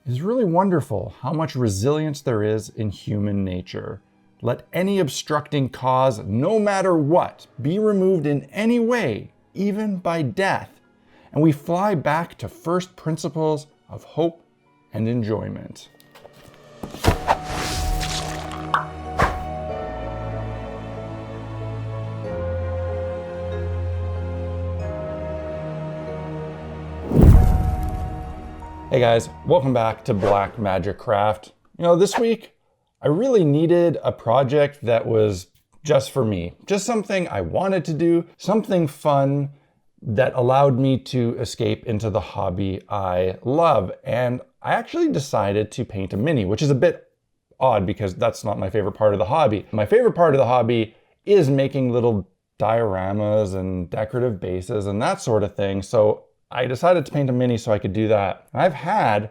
It's really wonderful how much resilience there is in human nature. Let any obstructing cause, no matter what, be removed in any way, even by death, and we fly back to first principles of hope and enjoyment. Hey guys, welcome back to Black Magic Craft. This week, I really needed a project that was just for me. Just something I wanted to do, something fun that allowed me to escape into the hobby I love. And I actually decided to paint a mini, which is a bit odd because that's not my favorite part of the hobby. My favorite part of the hobby is making little dioramas and decorative bases and that sort of thing. So I decided to paint a mini so I could do that. I've had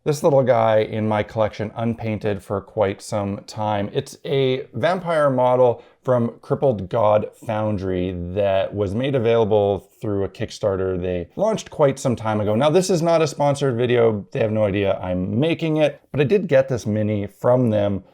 this little guy in my collection unpainted for quite some time. It's a Vampyre model from Crippled God Foundry that was made available through a Kickstarter they launched quite some time ago. Now, this is not a sponsored video. They have no idea I'm making it, but I did get this mini from them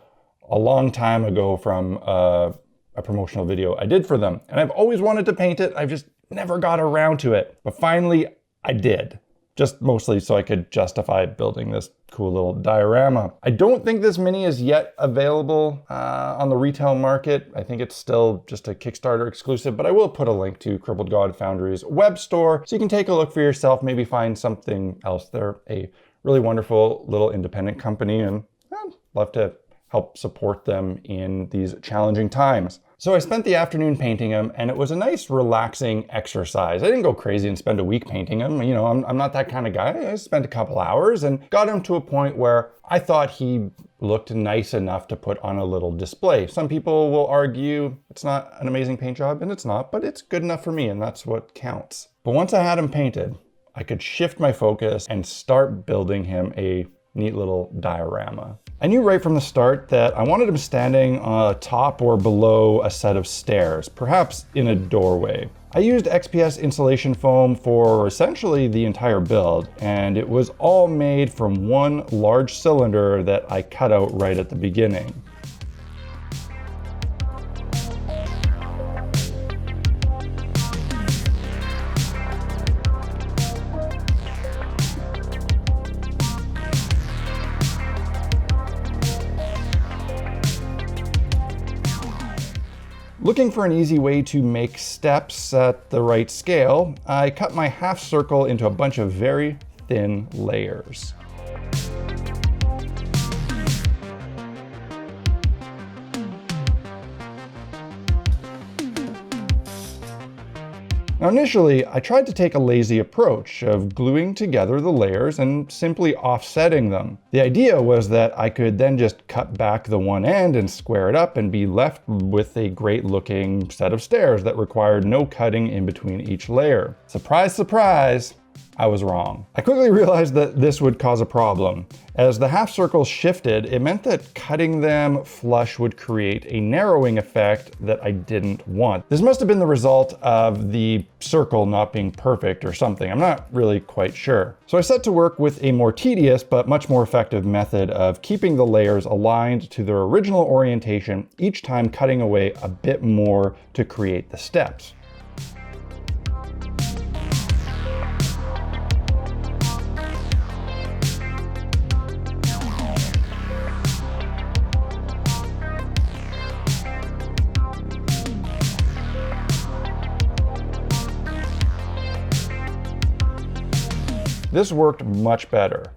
a long time ago from a promotional video I did for them. And I've always wanted to paint it. I've just never got around to it. But finally, I did. Just mostly so I could justify building this cool little diorama. I don't think this mini is yet available on the retail market. I think it's still just a Kickstarter exclusive, but I will put a link to Crippled God Foundry's web store so you can take a look for yourself, maybe find something else. They're a really wonderful little independent company and I'd love to help support them in these challenging times. So I spent the afternoon painting them and it was a nice relaxing exercise. I didn't go crazy and spend a week painting them. I'm not that kind of guy. I spent a couple hours and got him to a point where I thought he looked nice enough to put on a little display. Some people will argue it's not an amazing paint job, and it's not, but it's good enough for me and that's what counts. But once I had him painted, I could shift my focus and start building him a neat little diorama. I knew right from the start that I wanted him standing on top or below a set of stairs, perhaps in a doorway. I used XPS insulation foam for essentially the entire build, and it was all made from one large cylinder that I cut out right at the beginning. Looking for an easy way to make steps at the right scale, I cut my half circle into a bunch of very thin layers. Now initially, I tried to take a lazy approach of gluing together the layers and simply offsetting them. The idea was that I could then just cut back the one end and square it up and be left with a great looking set of stairs that required no cutting in between each layer. Surprise, surprise! I was wrong. I quickly realized that this would cause a problem. As the half circles shifted, it meant that cutting them flush would create a narrowing effect that I didn't want. This must have been the result of the circle not being perfect or something. I'm not really quite sure. So I set to work with a more tedious but much more effective method of keeping the layers aligned to their original orientation, each time cutting away a bit more to create the steps. This worked much better.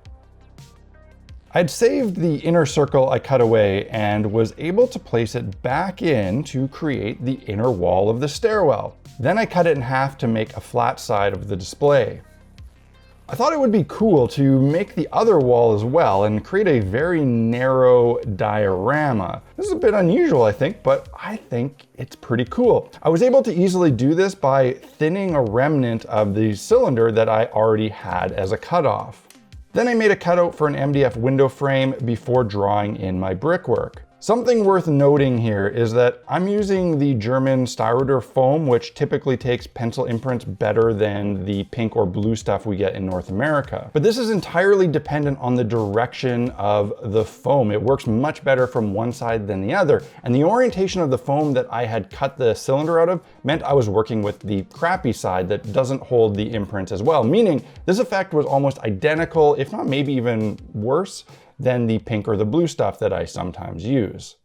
I'd saved the inner circle I cut away and was able to place it back in to create the inner wall of the stairwell. Then I cut it in half to make a flat side of the display. I thought it would be cool to make the other wall as well and create a very narrow diorama. This is a bit unusual, I think, but I think it's pretty cool. I was able to easily do this by thinning a remnant of the cylinder that I already had as a cutoff. Then I made a cutout for an MDF window frame before drawing in my brickwork. Something worth noting here is that I'm using the German Styroder foam, which typically takes pencil imprints better than the pink or blue stuff we get in North America. But this is entirely dependent on the direction of the foam. It works much better from one side than the other. And the orientation of the foam that I had cut the cylinder out of meant I was working with the crappy side that doesn't hold the imprints as well, meaning this effect was almost identical, if not maybe even worse, than the pink or the blue stuff that I sometimes use.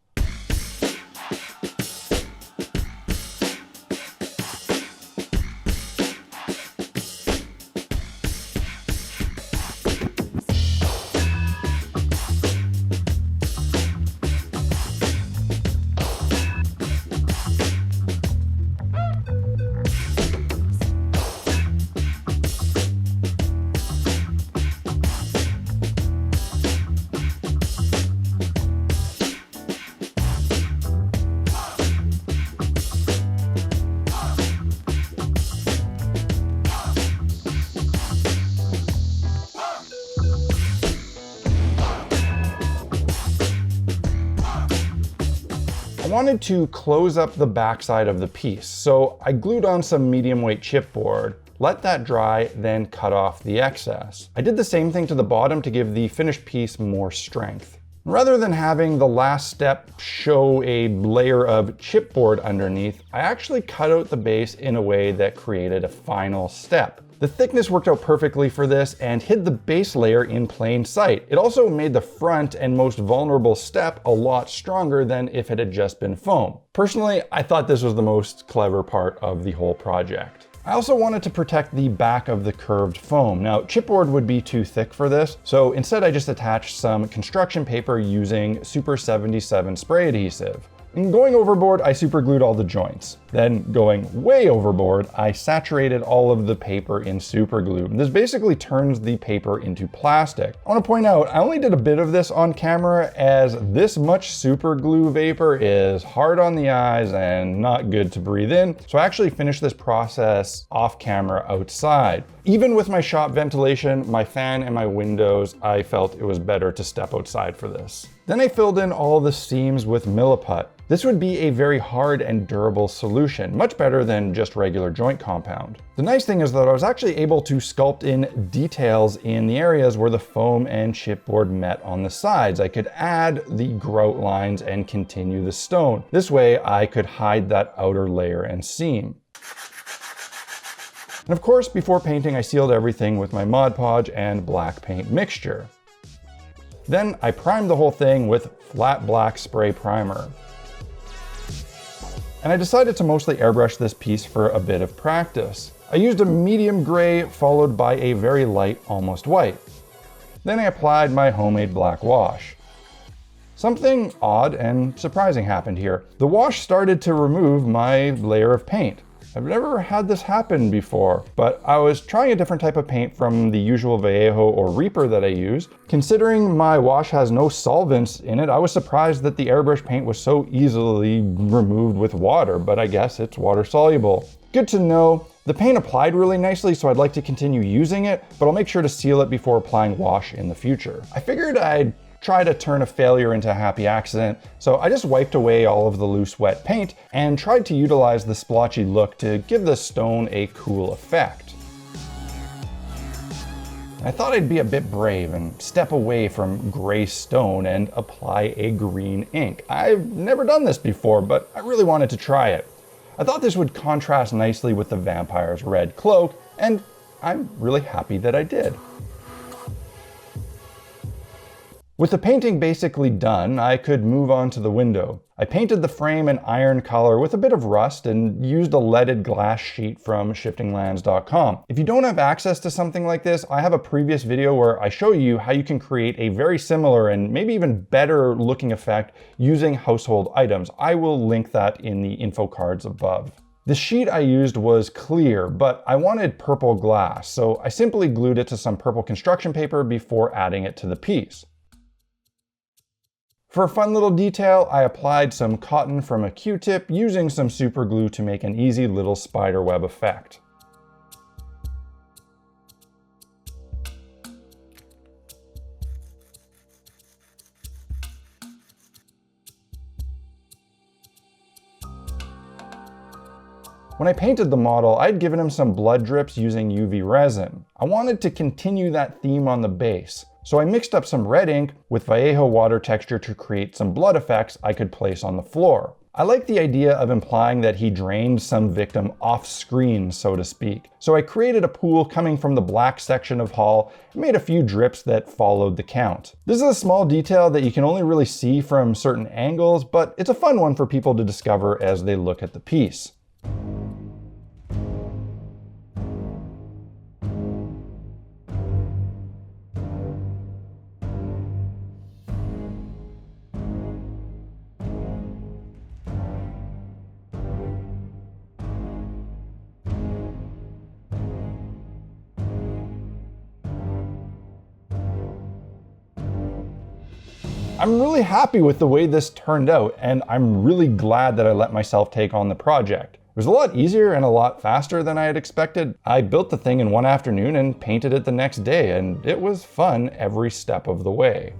I wanted to close up the backside of the piece, so I glued on some medium weight chipboard, let that dry, then cut off the excess. I did the same thing to the bottom to give the finished piece more strength. Rather than having the last step show a layer of chipboard underneath, I actually cut out the base in a way that created a final step. The thickness worked out perfectly for this and hid the base layer in plain sight. It also made the front and most vulnerable step a lot stronger than if it had just been foam. Personally, I thought this was the most clever part of the whole project. I also wanted to protect the back of the curved foam. Now, chipboard would be too thick for this, so instead I just attached some construction paper using Super 77 spray adhesive. And going overboard, I super glued all the joints. Then going way overboard, I saturated all of the paper in super glue. This basically turns the paper into plastic. I want to point out, I only did a bit of this on camera as this much super glue vapor is hard on the eyes and not good to breathe in. So I actually finished this process off camera outside. Even with my shop ventilation, my fan and my windows, I felt it was better to step outside for this. Then I filled in all the seams with Milliput. This would be a very hard and durable solution, much better than just regular joint compound. The nice thing is that I was actually able to sculpt in details in the areas where the foam and chipboard met on the sides. I could add the grout lines and continue the stone. This way I could hide that outer layer and seam. And of course, before painting, I sealed everything with my Mod Podge and black paint mixture. Then I primed the whole thing with flat black spray primer. And I decided to mostly airbrush this piece for a bit of practice. I used a medium gray followed by a very light almost white. Then I applied my homemade black wash. Something odd and surprising happened here. The wash started to remove my layer of paint. I've never had this happen before, but I was trying a different type of paint from the usual Vallejo or Reaper that I use. Considering my wash has no solvents in it, I was surprised that the airbrush paint was so easily removed with water, but I guess it's water soluble. Good to know. The paint applied really nicely, so I'd like to continue using it, but I'll make sure to seal it before applying wash in the future. I figured I'd try to turn a failure into a happy accident, so I just wiped away all of the loose wet paint and tried to utilize the splotchy look to give the stone a cool effect. I thought I'd be a bit brave and step away from gray stone and apply a green ink. I've never done this before, but I really wanted to try it. I thought this would contrast nicely with the Vampyre's red cloak, and I'm really happy that I did. With the painting basically done, I could move on to the window. I painted the frame an iron color with a bit of rust and used a leaded glass sheet from shiftinglands.com. If you don't have access to something like this, I have a previous video where I show you how you can create a very similar and maybe even better looking effect using household items. I will link that in the info cards above. The sheet I used was clear, but I wanted purple glass, so I simply glued it to some purple construction paper before adding it to the piece. For a fun little detail, I applied some cotton from a Q-tip using some super glue to make an easy little spider web effect. When I painted the model, I'd given him some blood drips using UV resin. I wanted to continue that theme on the base, so I mixed up some red ink with Vallejo water texture to create some blood effects I could place on the floor. I like the idea of implying that he drained some victim off screen, so to speak. So I created a pool coming from the black section of Hall and made a few drips that followed the count. This is a small detail that you can only really see from certain angles, but it's a fun one for people to discover as they look at the piece. I'm really happy with the way this turned out, and I'm really glad that I let myself take on the project. It was a lot easier and a lot faster than I had expected. I built the thing in one afternoon and painted it the next day, and it was fun every step of the way.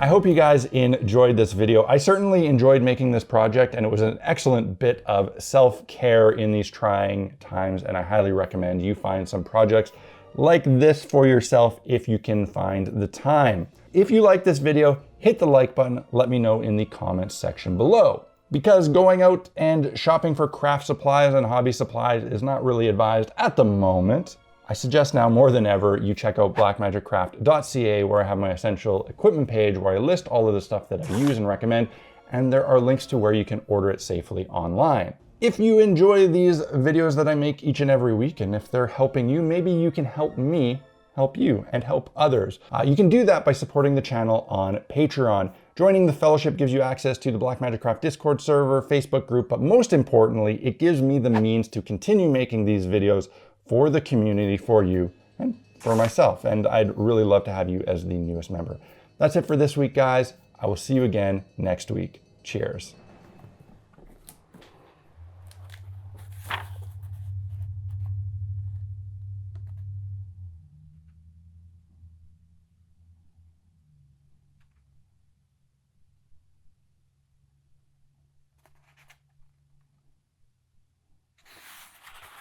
I hope you guys enjoyed this video. I certainly enjoyed making this project, and it was an excellent bit of self-care in these trying times, and I highly recommend you find some projects like this for yourself if you can find the time. If you like this video, hit the like button, let me know in the comments section below. Because going out and shopping for craft supplies and hobby supplies is not really advised at the moment, I suggest now more than ever you check out blackmagicraft.ca, where I have my essential equipment page where I list all of the stuff that I use and recommend, and there are links to where you can order it safely online. If you enjoy these videos that I make each and every week, and if they're helping you, maybe you can help me help you and help others. You can do that by supporting the channel on Patreon. Joining the fellowship gives you access to the Blackmagicraft Discord server, Facebook group, but most importantly, it gives me the means to continue making these videos for the community, for you, and for myself. And I'd really love to have you as the newest member. That's it for this week, guys. I will see you again next week. Cheers.